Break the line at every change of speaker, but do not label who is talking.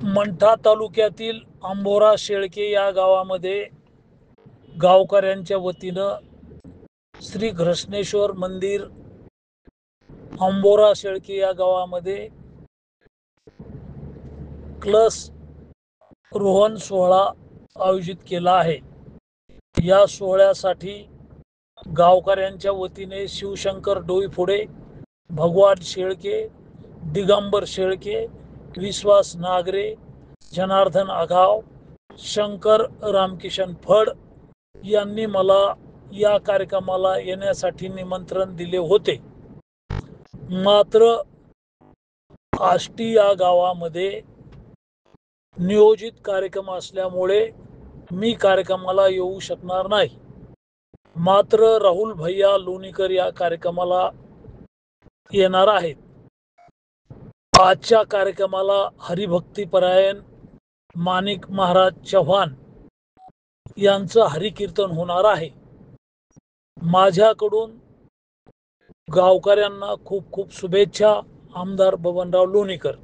मंठा तालुक्यातील आंबोरा शेळके या गावामध्ये गावकऱ्यांच्या वतीनं श्री घृष्णेश्वर मंदिर आंबोरा शेळके या गावामध्ये कलश रोहन सोहळा आयोजित केला आहे। या सोहळ्यासाठी गावकऱ्यांच्या वतीने शिवशंकर डोईफोडे, भगवान शेळके, दिगंबर शेळके, विश्वास नागरे, जनार्दन आघाव, शंकर रामकिशन फड यांनी मला या कार्यक्रमाला येण्यासाठी निमंत्रण दिले होते। मात्र आष्टी या गावामध्ये नियोजित कार्यक्रम असल्यामुळे मी कार्यक्रमाला येऊ शकणार नाही। मात्र राहुल भैया लोणीकर या कार्यक्रमाला येणार आहेत। आजच्या कार्यक्रमाला हरिभक्तीपरायण माणिक महाराज चव्हाण यांचं हरिकीर्तन होणार आहे। माझ्याकडून गावकऱ्यांना खूप खूप शुभेच्छा। आमदार बबनराव लोणीकर।